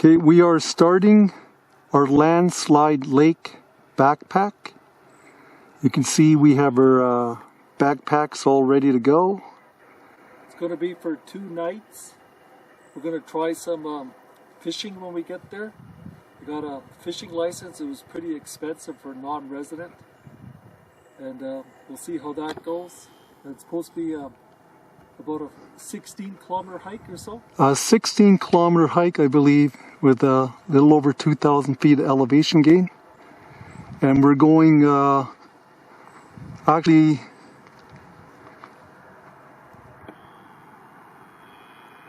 Okay, we are starting our Landslide Lake backpack. You can see we have our backpacks all ready to go. It's going to be for 2 nights. We're going to try some fishing when we get there. We got a fishing license. It was pretty expensive for a non-resident. And we'll see how that goes. It's supposed to be about a 16-kilometer hike or so. A 16-kilometer hike, I believe, with a little over 2,000 feet of elevation gain. And we're going, actually...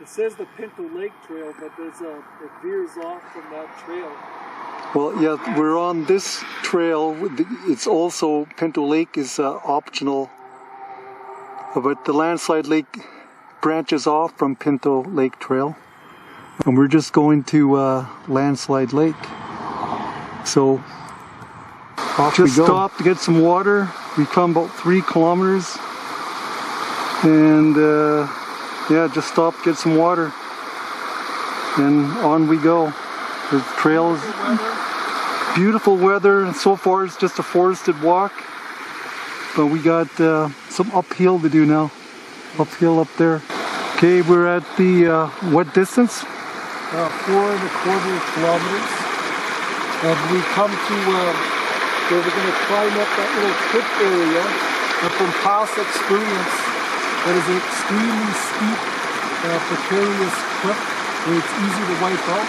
It says the Pinto Lake Trail, but it veers off from that trail. Well, yeah, we're on this trail. It's also, Pinto Lake is optional. But the Landslide Lake branches off from Pinto Lake Trail. And we're just going to Landslide Lake. So, off we go. Just stopped to get some water. We come about 3 kilometers. And yeah, just stopped to get some water. And on we go. The trail is beautiful weather. And so far it's just a forested walk. But we got some uphill to do now. Uphill up there. Okay, we're at the, what distance? 4.25 kilometers. And we come to where we're going to climb up that little cliff area. And from past experience, that is an extremely steep, precarious cliff where it's easy to wipe out.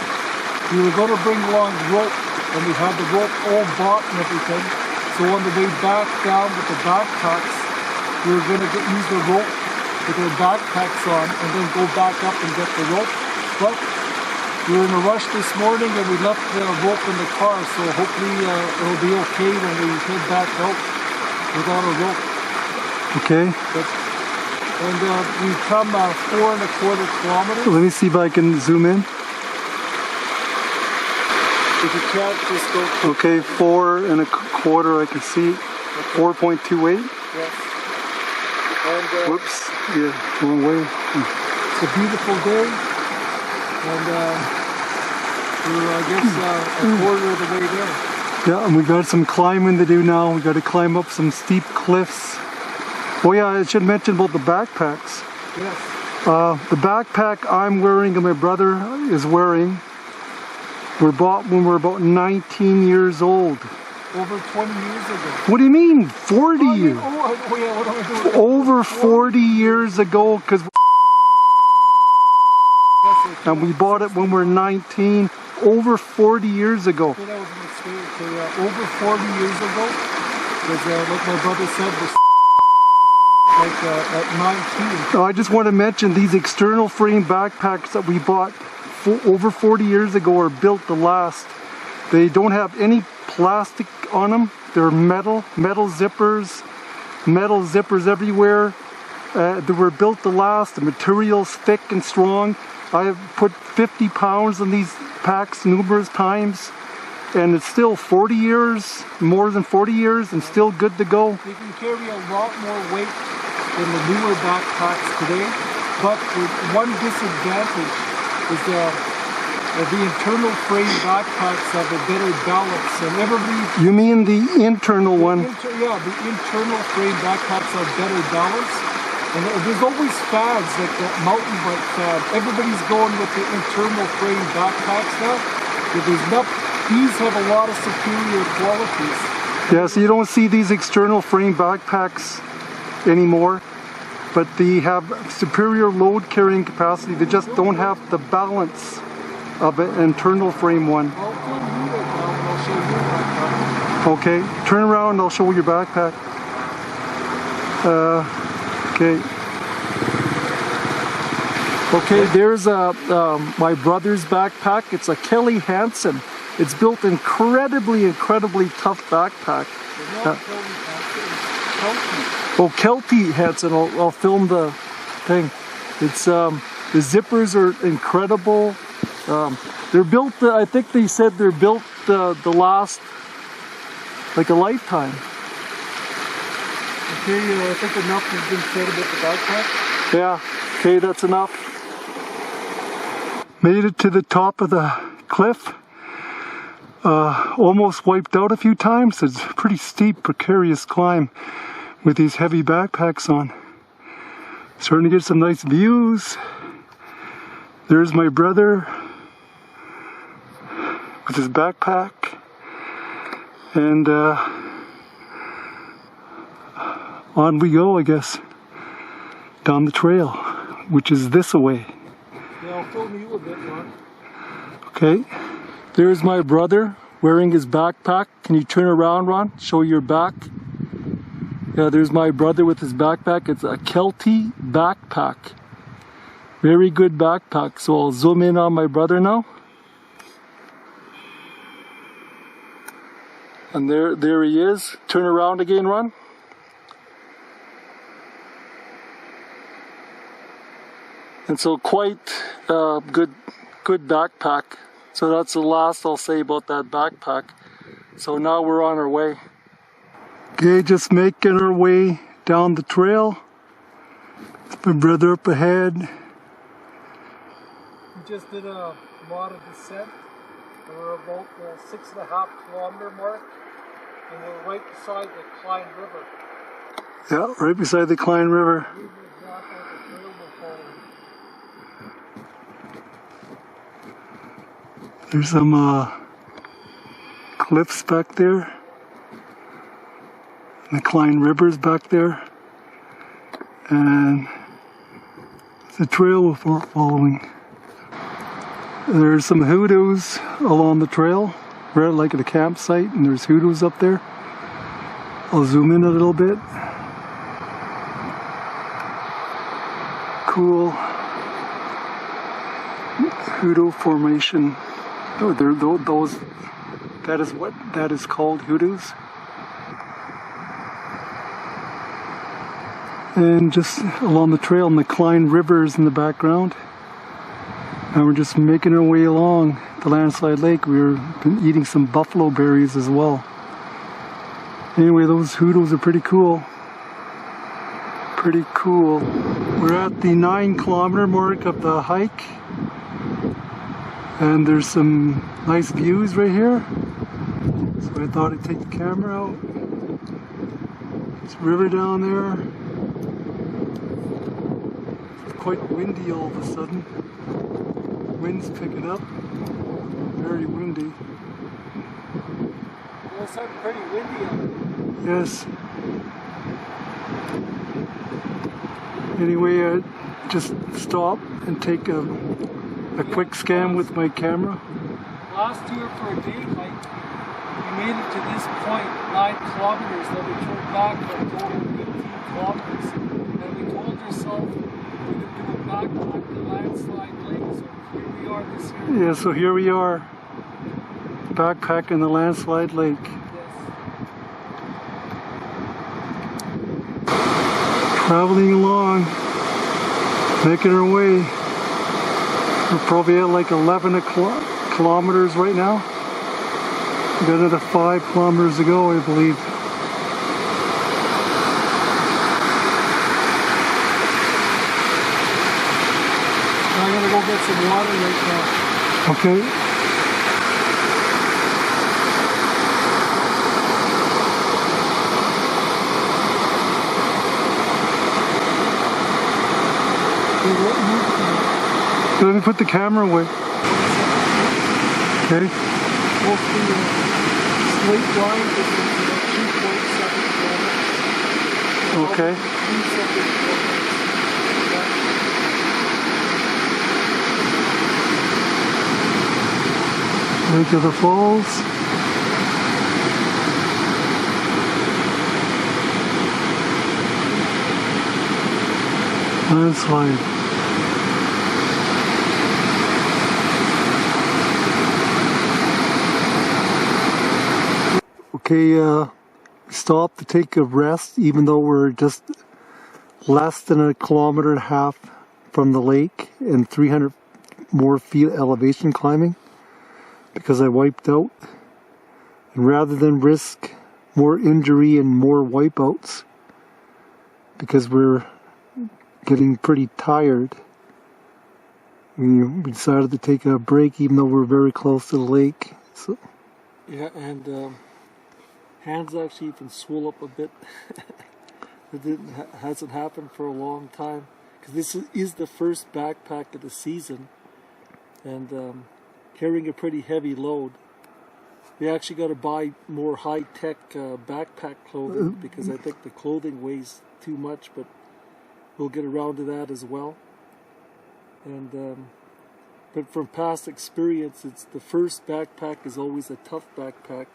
We were going to bring along rope, and we had the rope all bought and everything. So on the way back down with the backpacks, we were going to use the rope with our backpacks on and then go back up and get the rope. But we were in a rush this morning and we left the rope in the car, so hopefully it'll be okay when we head back out without a rope. Okay. And we've come 4.25 kilometers. Let me see if I can zoom in. If you can't, just go. Okay, 4.25, I can see. Okay. 4.28. Yes. And, whoops, yeah, wrong way. It's a beautiful day. And we're, I guess, a quarter of the way there. Yeah, and we got some climbing to do now. We got to climb up some steep cliffs. Oh yeah, I should mention about the backpacks. Yes. The backpack I'm wearing and my brother is wearing were bought when we were about 19 years old. Over 20 years ago. What do you mean? 40 years? Oh yeah, what am I doing? Over 40 years ago, because and we bought it when we were 19. Over 40 years ago. Okay, that was a mistake. Okay, over 40 years ago, because like my brother said, was like at 19. I just want to mention these external frame backpacks that we bought over 40 years ago are built to last. They don't have any plastic on them. They're metal zippers everywhere. They were built to last. The material's thick and strong. I have put 50 pounds on these packs numerous times, and it's still 40 years, more than 40 years, and still good to go. They can carry a lot more weight than the newer backpacks today, but one disadvantage is the internal frame backpacks have a better balance, and everybody... You mean the internal one? Yeah, the internal frame backpacks have better balance, and there's always fads, like the mountain bike fad. Everybody's going with the internal frame backpacks now, but these have a lot of superior qualities. Yeah, so you don't see these external frame backpacks anymore, but they have superior load carrying capacity. They just don't have the balance of an internal frame one. Okay, turn around and I'll show you your backpack. Okay. Okay, there's my brother's backpack. It's a Kelly Hansen. It's built incredibly tough backpack. Oh, Kelty Hansen. I'll film the thing. It's the zippers are incredible. They're built. I think they said they're built the last like a lifetime. Okay, I think enough has been said about the backpack. Yeah. Okay, that's enough. Made it to the top of the cliff. Almost wiped out a few times. It's a pretty steep, precarious climb with these heavy backpacks on. Starting to get some nice views. There's my brother with his backpack. And on we go, I guess, down the trail, which is this way. Yeah, I'll film you a bit, Ron. Okay. There's my brother wearing his backpack. Can you turn around, Ron? Show your back. Yeah, there's my brother with his backpack. It's a Kelty backpack. Very good backpack. So I'll zoom in on my brother now. And there he is. Turn around again, Ron. And so quite good backpack. So that's the last I'll say about that backpack. So now we're on our way. Okay, just making our way down the trail. My brother up ahead. We just did a lot of descent. We're about the 6.5 kilometer mark. And we're right beside the Klein River. Yeah, right beside the Klein River. There's some cliffs back there. The Klein River's back there. And the trail we're following. There's some hoodoos along the trail. We're at like at a campsite and there's hoodoos up there. I'll zoom in a little bit. Cool hoodoo formation. Oh, that is called hoodoos. And just along the trail, and the Klein River is in the background. And we're just making our way along the Landslide Lake. We've been eating some buffalo berries as well. Anyway, those hoodoos are pretty cool. Pretty cool. We're at the 9 kilometer mark of the hike. And there's some nice views right here. So I thought I'd take the camera out. There's a river down there. It's quite windy all of a sudden. Wind's picking up. Very windy. Well, it's pretty windy out there. Yes. Anyway, I just stop and take a quick scan with my camera. Last tour for a day hike, we made it to this point, 9 kilometers, then we turned back for a total of 18 kilometers. And we told ourselves we were going to do a backpack to Landslide Lake, so here we are this year. Yeah, so here we are, backpacking the Landslide Lake. Yes. Traveling along, making our way. We're probably at like 11 kilometers right now. We got another 5 kilometers to go, I believe. I'm going to go get some water right now. Okay. Let me put the camera away. Okay. Both the slate line is 2.7 kilometers. Okay. Lake of the Falls. Landslide. Okay, stopped to take a rest, even though we're just less than 1.5 kilometers from the lake and 300 more feet elevation climbing, because I wiped out. And rather than risk more injury and more wipeouts, because we're getting pretty tired, We decided to take a break even though we're very close to the lake. So. Yeah, and hands actually even swell up a bit. It hasn't happened for a long time. Because this is the first backpack of the season. And carrying a pretty heavy load. We actually got to buy more high-tech backpack clothing because I think the clothing weighs too much, but we'll get around to that as well. And but from past experience, it's the first backpack is always a tough backpack.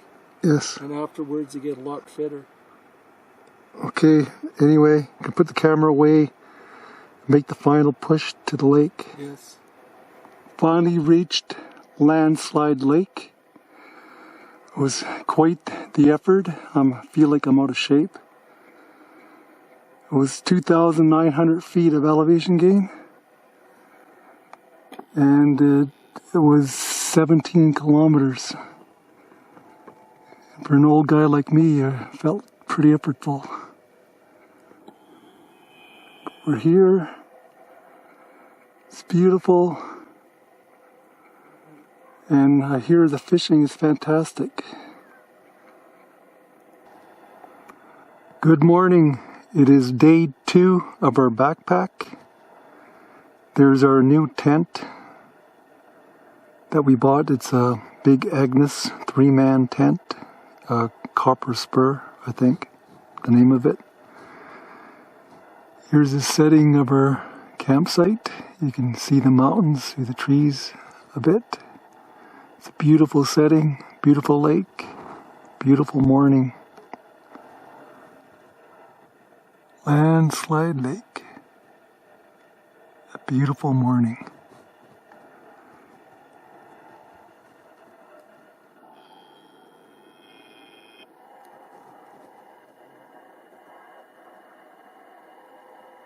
Yes. And afterwards, you get a lot fitter. Okay. Anyway, you can put the camera away. Make the final push to the lake. Yes. Finally reached Landslide Lake. It was quite the effort. I feel like I'm out of shape. It was 2,900 feet of elevation gain. And it was 17 kilometers. For an old guy like me, it felt pretty effortful. We're here. It's beautiful. And I hear the fishing is fantastic. Good morning. It is day 2 of our backpack. There's our new tent that we bought. It's a big Agnes 3-man tent. Copper Spur, I think, the name of it. Here's the setting of our campsite. You can see the mountains, see the trees a bit. It's a beautiful setting, beautiful lake, beautiful morning. Landslide Lake. A beautiful morning.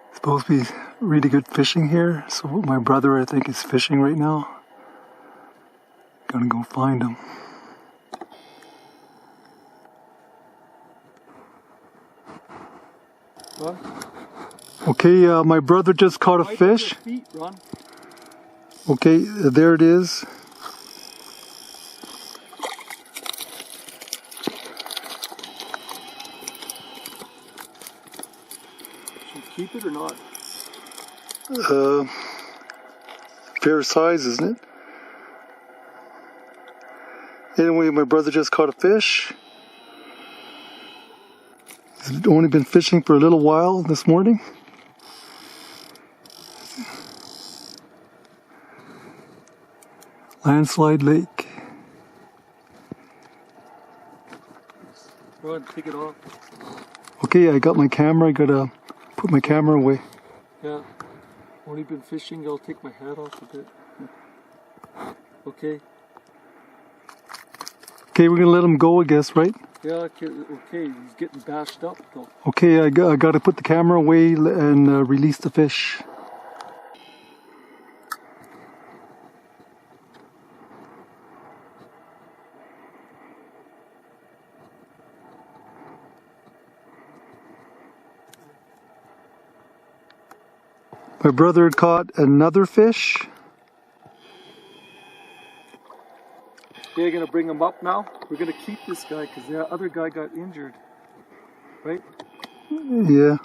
It's supposed to be really good fishing here, so my brother I think is fishing right now. Gonna go find him. Ron? Okay, my brother just caught a fish. Feet, Ron. Okay, there it is. Should we keep it or not? Fair size, isn't it? Anyway, my brother just caught a fish. He's only been fishing for a little while this morning. Landslide Lake. Go ahead, take it off. Okay, I got my camera. I gotta put my camera away. Yeah. Only been fishing, I'll take my hat off a bit. Okay. Okay, we're gonna let him go, I guess, right? Yeah, okay, he's getting bashed up though. Okay, I gotta put the camera away and release the fish. My brother caught another fish. They're gonna bring him up now. We're gonna keep this guy because the other guy got injured, right? Yeah.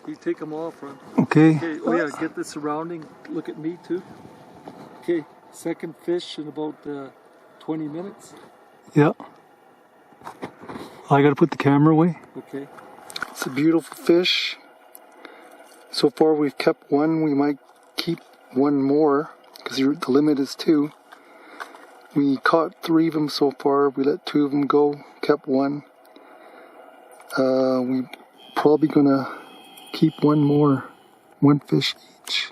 You take him off, Ron. Okay. Okay. Oh yeah, get the surrounding. Look at me too. Okay. Second fish in about 20 minutes. Yeah. I gotta put the camera away. Okay. It's a beautiful fish. So far we've kept one. We might keep one more because the limit is 2. We caught 3 of them so far. We let 2 of them go. Kept one. We probably gonna keep one more. 1 fish each.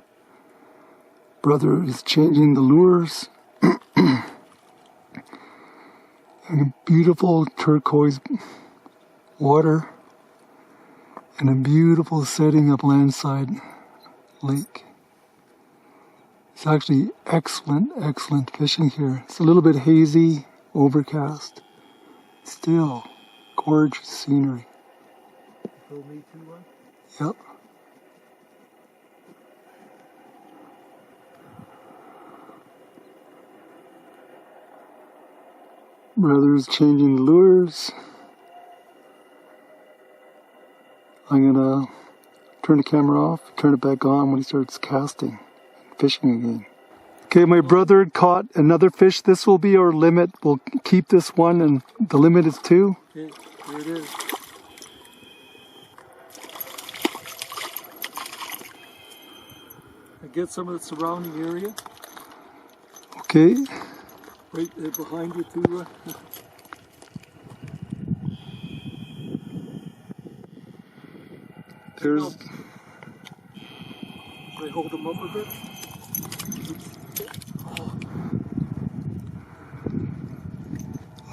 Brother is changing the lures. And a beautiful turquoise water. And a beautiful setting of Landslide Lake. It's actually excellent fishing here. It's a little bit hazy, overcast. Still, gorgeous scenery. Told me to one. Yep. Brother's changing the lures. I'm gonna turn the camera off, turn it back on when he starts casting, fishing again. Okay, my brother caught another fish. This will be our limit. We'll keep this one, and the limit is 2. Okay, here it is. I get some of the surrounding area. Okay. Right there behind you too. There's. I hold them up a bit.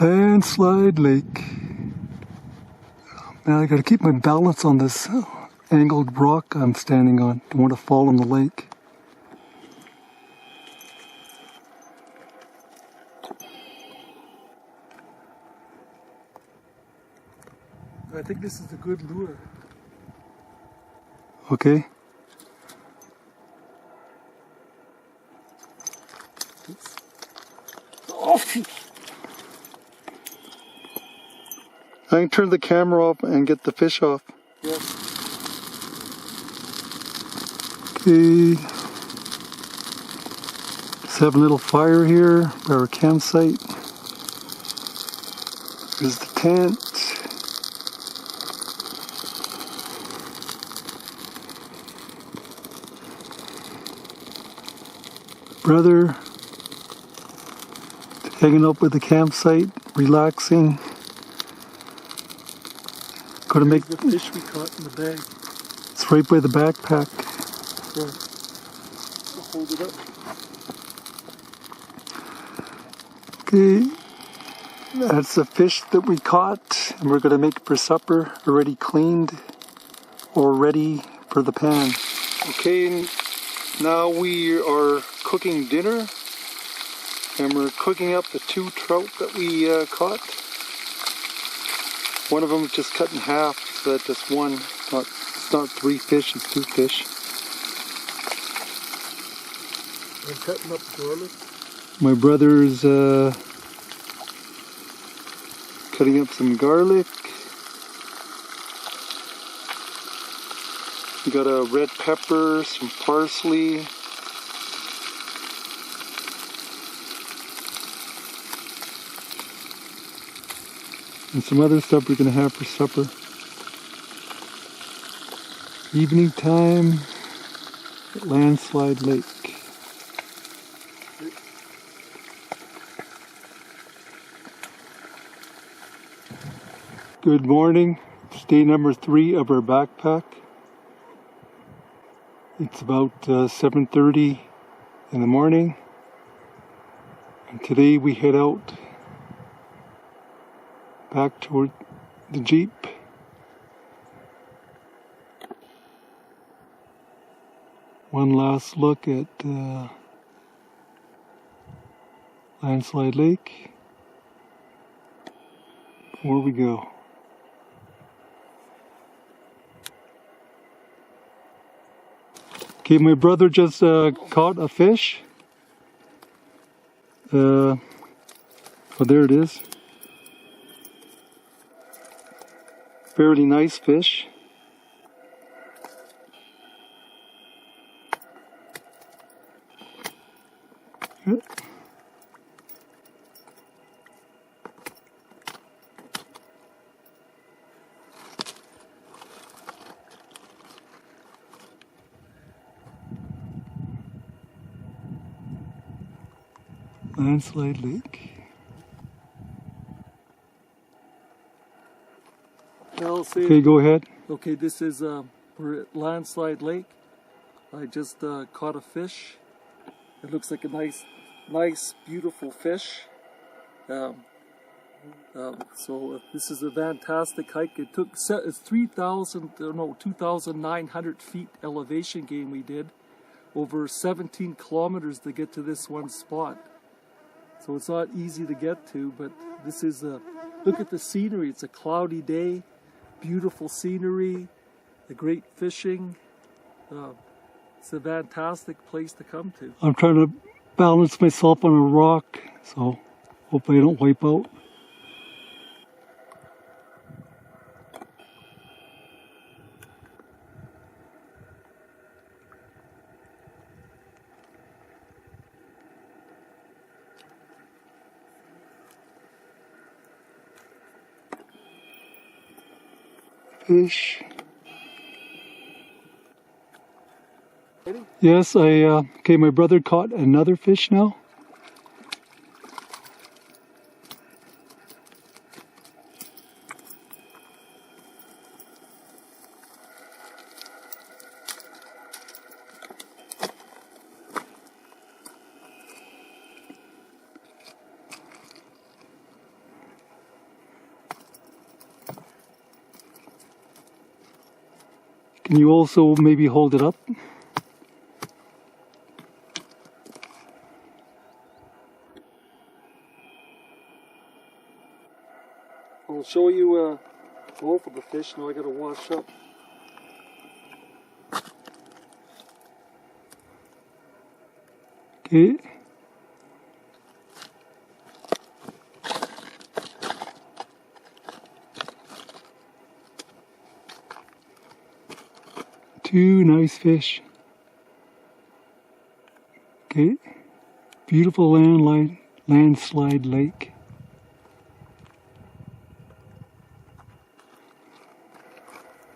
Landslide Lake. Man, I gotta keep my balance on this angled rock I'm standing on. Don't want to fall in the lake. I think this is a good lure. Okay. Oops. Oh! I can turn the camera off and get the fish off. Yes. Okay. Just have a little fire here by our campsite. There's the tent. Brother hanging up with the campsite, relaxing. Gotta make the fish we caught in the bag. It's right by the backpack. So, I'll hold it up. Okay, that's the fish that we caught, and we're gonna make it for supper. Already cleaned or ready for the pan. Okay, now we are cooking dinner, and we're cooking up the 2 trout that we caught. One of them is just cut in half, so that's just one. It's not 3 fish, it's 2 fish. I'm cutting up garlic. My brother's cutting up some garlic. We got a red pepper, some parsley. And some other stuff we're gonna have for supper. Evening time at Landslide Lake. Good morning. It's day number 3 of our backpack. It's about 7:30 in the morning. And today we head out back toward the Jeep. One last look at Landslide Lake before we go. Okay, my brother just caught a fish. Oh, there it is. Fairly nice fish. Landslide Lake. I'll say, Okay, go ahead. okay, this is, we're at Landslide Lake. I just caught a fish. It looks like a nice, beautiful fish. So this is a fantastic hike. It took, it's 2,900 feet elevation gain we did. Over 17 kilometers to get to this one spot. So it's not easy to get to, but this is look at the scenery. It's a cloudy day, beautiful scenery. the great fishing. It's a fantastic place to come to. I'm trying to balance myself on a rock, so hopefully I don't wipe out. Fish. Yes, okay, my brother caught another fish now. Can you also maybe hold it up? I'll show you both of the fish. Now I gotta wash up. Okay. Two nice fish. Okay. Beautiful landslide lake.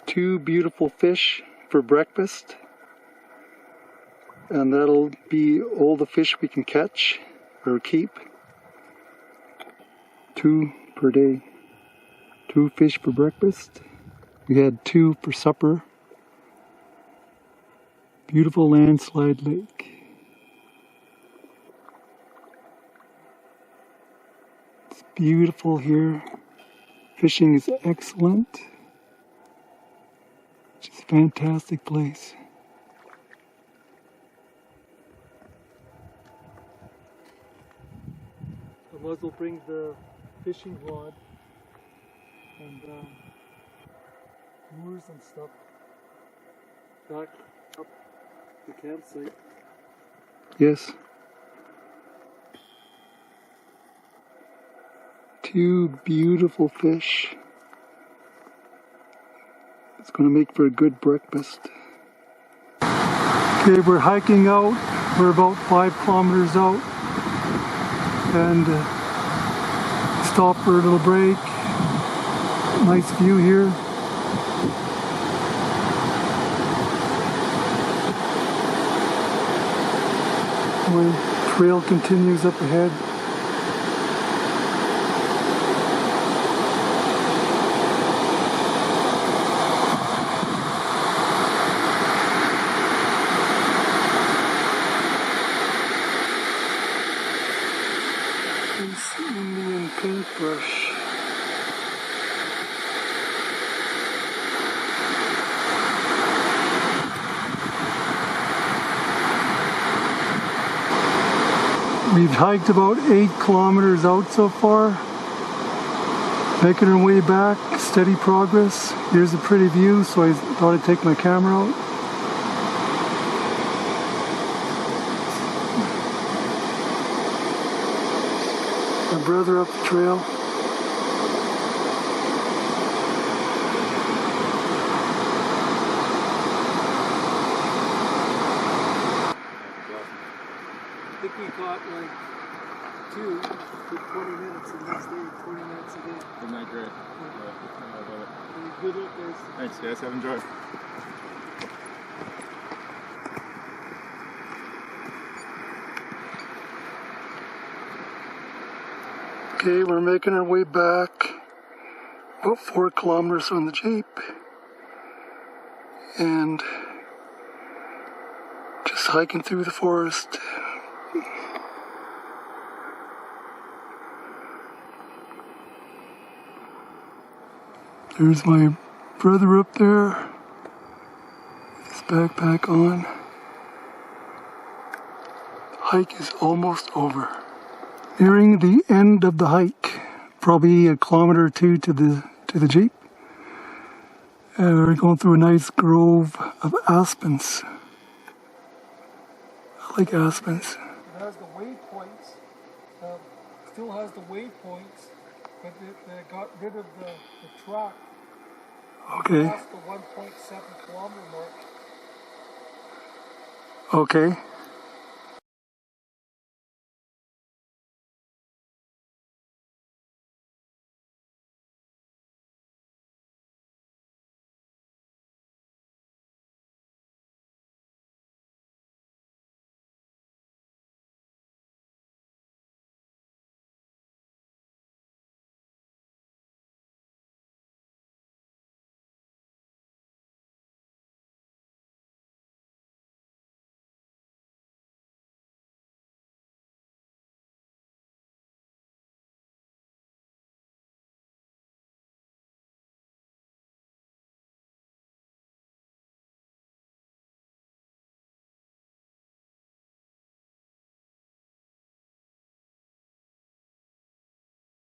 Two beautiful fish for breakfast. And that'll be all the fish we can catch or keep. 2 per day. 2 fish for breakfast. We had 2 for supper. Beautiful landslide lake. It's beautiful here. Fishing is excellent. Just a fantastic place. I might as well bring the fishing rod and lures and stuff back up the campsite. Yes. 2 beautiful fish. It's going to make for a good breakfast. Okay, we're hiking out. We're about 5 kilometers out. And stop for a little break. Nice view here. My trail continues up ahead. This Indian paintbrush. We've hiked about 8 kilometers out so far. Making our way back, steady progress. Here's a pretty view, so I thought I'd take my camera out. My brother up the trail. I think we caught like 2 for 20 minutes and next day 20 minutes again. Isn't that great? Yeah. I love it. Good luck, guys. Thanks guys, have enjoyed. Okay, we're making our way back about 4 kilometers on the Jeep. And just hiking through the forest. There's my brother up there with his backpack on. The hike is almost over. Nearing the end of the hike, probably a kilometer or 2 to the Jeep. And we're going through a nice grove of aspens. I like aspens. It has the waypoints. Still has the waypoints, but they got rid of the track Okay. past the 1.7 kilometer mark. Okay.